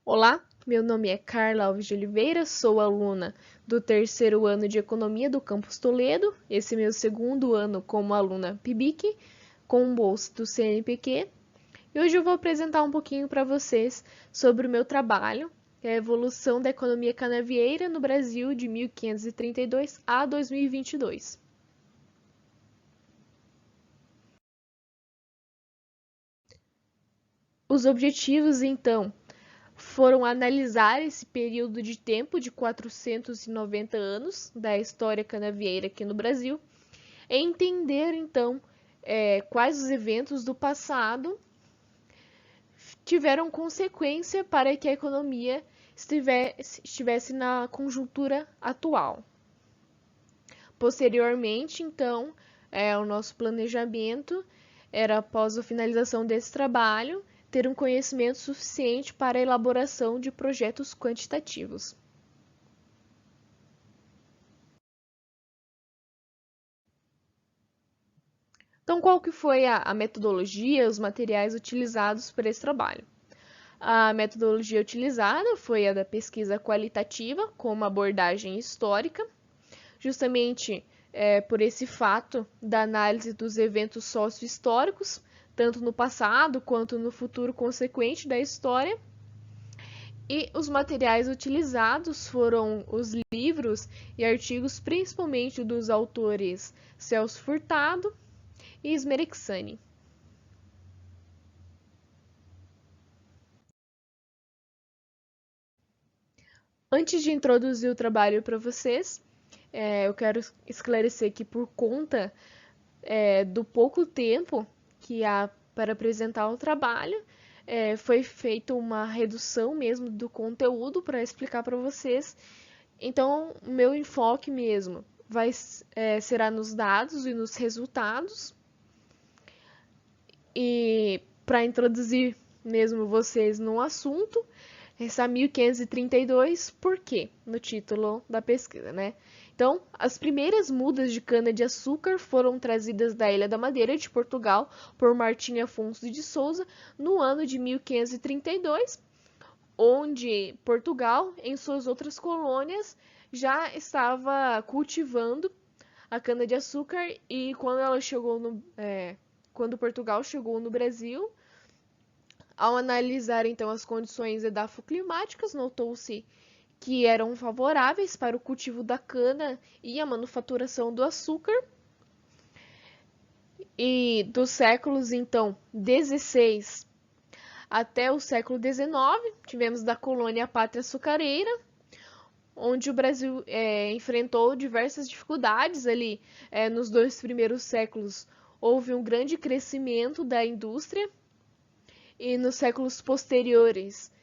Olá, meu nome é Carla Alves de Oliveira, sou aluna do terceiro ano de Economia do Campus Toledo. Esse é meu segundo ano como aluna PIBIC, com bolsa do CNPq. E hoje eu vou apresentar um pouquinho para vocês sobre o meu trabalho, que é a evolução da economia canavieira no Brasil de 1532 a 2022. Os objetivos, então, foram analisar esse período de tempo de 490 anos da história canavieira aqui no Brasil, e entender então quais os eventos do passado tiveram consequência para que a economia estivesse na conjuntura atual. Posteriormente, então, o nosso planejamento era, após a finalização desse trabalho, ter um conhecimento suficiente para a elaboração de projetos quantitativos. Então, qual que foi a metodologia, os materiais utilizados para esse trabalho? A metodologia utilizada foi a da pesquisa qualitativa, com uma abordagem histórica, justamente por esse fato da análise dos eventos sócio-históricos, tanto no passado quanto no futuro consequente da história. E os materiais utilizados foram os livros e artigos, principalmente dos autores Celso Furtado e Smerexani. Antes de introduzir o trabalho para vocês, eu quero esclarecer que, por conta do pouco tempo que há para apresentar o trabalho, foi feita uma redução mesmo do conteúdo para explicar para vocês. Então, o meu enfoque mesmo será nos dados e nos resultados. E para introduzir mesmo vocês no assunto, essa 1532, por quê? No título da pesquisa, né? Então, as primeiras mudas de cana-de-açúcar foram trazidas da Ilha da Madeira de Portugal por Martim Afonso de Souza no ano de 1532, onde Portugal, em suas outras colônias, já estava cultivando a cana-de-açúcar, e quando Portugal chegou no Brasil, ao analisar então as condições edafoclimáticas, notou-se que eram favoráveis para o cultivo da cana e a manufaturação do açúcar. E dos séculos então 16 até o século 19, tivemos da colônia Pátria Açucareira, onde o Brasil enfrentou diversas dificuldades ali. Nos dois primeiros séculos houve um grande crescimento da indústria, e nos séculos posteriores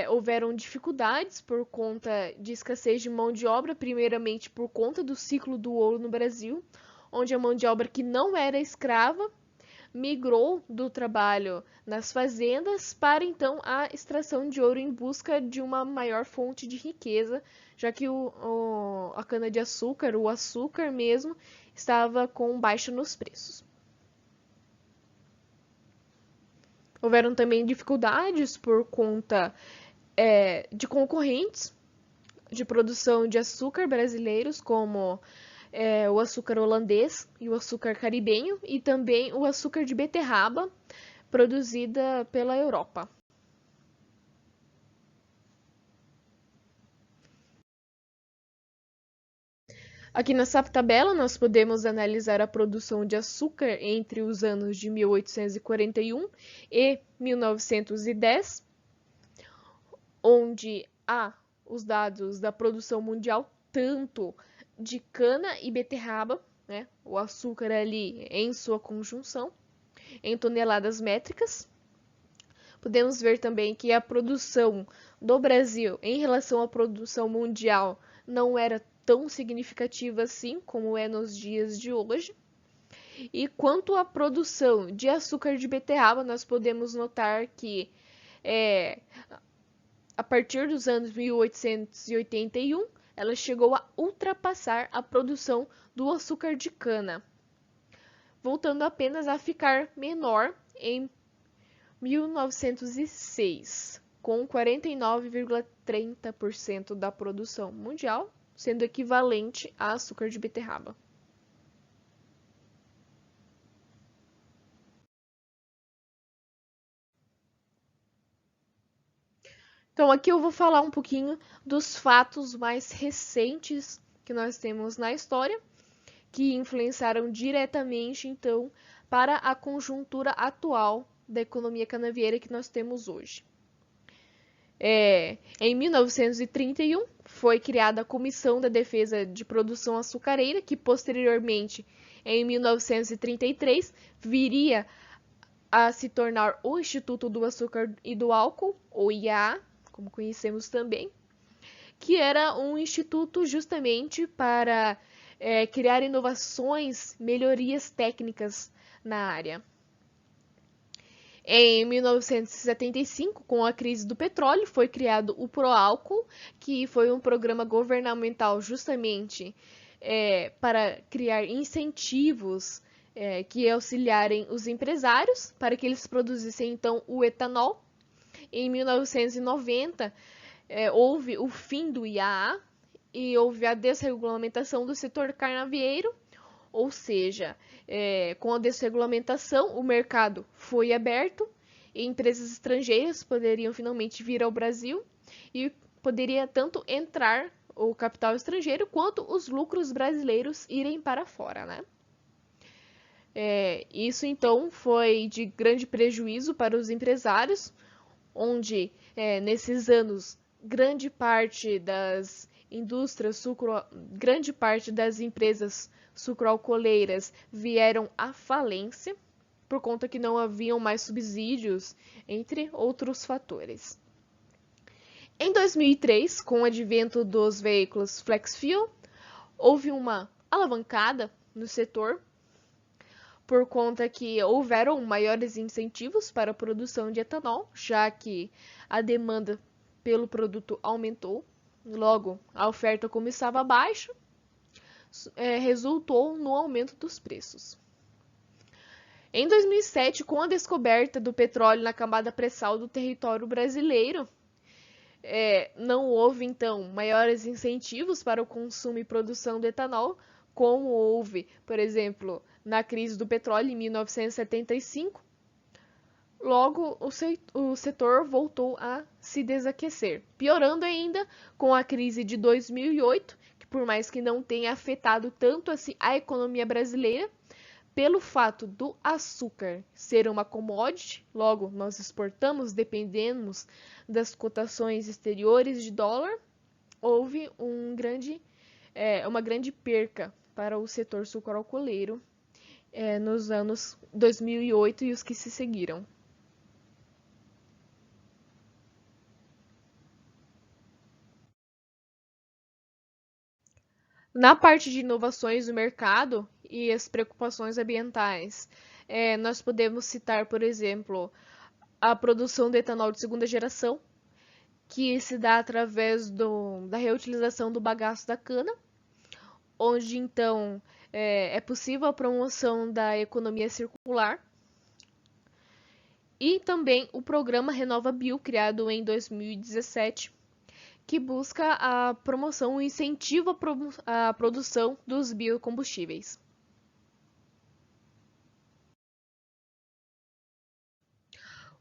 houveram dificuldades por conta de escassez de mão de obra, primeiramente por conta do ciclo do ouro no Brasil, onde a mão de obra que não era escrava migrou do trabalho nas fazendas para então a extração de ouro em busca de uma maior fonte de riqueza, já que a cana-de-açúcar, o açúcar mesmo, estava com baixa nos preços. Houveram também dificuldades por conta de concorrentes de produção de açúcar brasileiros, como o açúcar holandês e o açúcar caribenho, e também o açúcar de beterraba, produzida pela Europa. Aqui nessa tabela nós podemos analisar a produção de açúcar entre os anos de 1841 e 1910, onde há os dados da produção mundial, tanto de cana e beterraba, né, o açúcar ali em sua conjunção, em toneladas métricas. Podemos ver também que a produção do Brasil em relação à produção mundial não era tão significativa assim como é nos dias de hoje. E quanto à produção de açúcar de beterraba, nós podemos notar que a partir dos anos 1881, ela chegou a ultrapassar a produção do açúcar de cana, voltando apenas a ficar menor em 1906, com 49,30% da produção mundial, sendo equivalente a açúcar de beterraba. Então, aqui eu vou falar um pouquinho dos fatos mais recentes que nós temos na história, que influenciaram diretamente, então, para a conjuntura atual da economia canavieira que nós temos hoje. Em 1931, foi criada a Comissão da Defesa de Produção Açucareira, que posteriormente, em 1933, viria a se tornar o Instituto do Açúcar e do Álcool, ou IAA, como conhecemos também, que era um instituto justamente para criar inovações, melhorias técnicas na área. Em 1975, com a crise do petróleo, foi criado o Proálcool, que foi um programa governamental justamente para criar incentivos que auxiliarem os empresários para que eles produzissem então o etanol. Em 1990, houve o fim do IAA e houve a desregulamentação do setor carnavieiro, ou seja, com a desregulamentação, o mercado foi aberto e empresas estrangeiras poderiam finalmente vir ao Brasil e poderia tanto entrar o capital estrangeiro quanto os lucros brasileiros irem para fora, né? Isso então foi de grande prejuízo para os empresários, onde nesses anos grande parte das indústrias grande parte das empresas sucroalcooleiras vieram à falência por conta que não haviam mais subsídios, entre outros fatores. Em 2003, com o advento dos veículos flex fuel, houve uma alavancada no setor por conta que houveram maiores incentivos para a produção de etanol, já que a demanda pelo produto aumentou. Logo, a oferta, como estava baixa, resultou no aumento dos preços. Em 2007, com a descoberta do petróleo na camada pré-sal do território brasileiro, não houve, então, maiores incentivos para o consumo e produção do etanol, como houve, por exemplo, na crise do petróleo em 1975. Logo, o setor voltou a se desaquecer, piorando ainda com a crise de 2008, que por mais que não tenha afetado tanto assim a economia brasileira, pelo fato do açúcar ser uma commodity, logo nós exportamos, dependemos das cotações exteriores de dólar, houve uma grande perca para o setor sucroalcooleiro nos anos 2008 e os que se seguiram. Na parte de inovações do mercado e as preocupações ambientais, nós podemos citar, por exemplo, a produção de etanol de segunda geração, que se dá através da reutilização do bagaço da cana, onde então é possível a promoção da economia circular, e também o programa Renova Bio, criado em 2017, que busca a promoção e incentivo à produção dos biocombustíveis.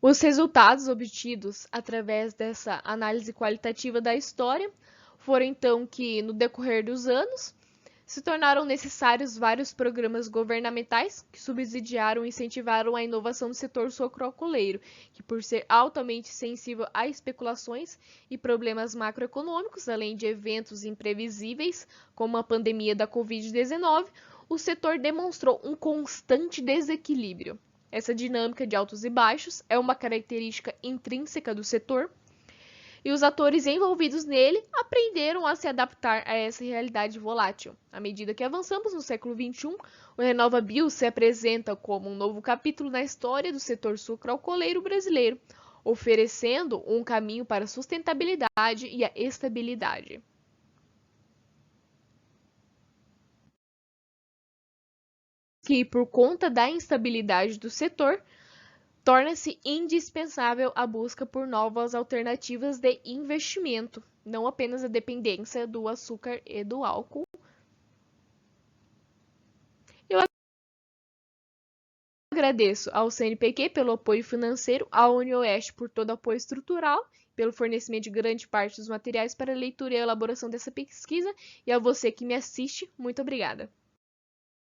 Os resultados obtidos através dessa análise qualitativa da história foram então que, no decorrer dos anos, se tornaram necessários vários programas governamentais que subsidiaram e incentivaram a inovação do setor sucroalcooleiro, que por ser altamente sensível a especulações e problemas macroeconômicos, além de eventos imprevisíveis, como a pandemia da Covid-19, o setor demonstrou um constante desequilíbrio. Essa dinâmica de altos e baixos é uma característica intrínseca do setor, e os atores envolvidos nele aprenderam a se adaptar a essa realidade volátil. À medida que avançamos no século XXI, o Renova Bio se apresenta como um novo capítulo na história do setor sucroalcooleiro brasileiro, oferecendo um caminho para a sustentabilidade e a estabilidade. Que, por conta da instabilidade do setor, torna-se indispensável a busca por novas alternativas de investimento, não apenas a dependência do açúcar e do álcool. Eu agradeço ao CNPq pelo apoio financeiro, à UniOeste por todo o apoio estrutural, pelo fornecimento de grande parte dos materiais para a leitura e a elaboração dessa pesquisa, e a você que me assiste, muito obrigada.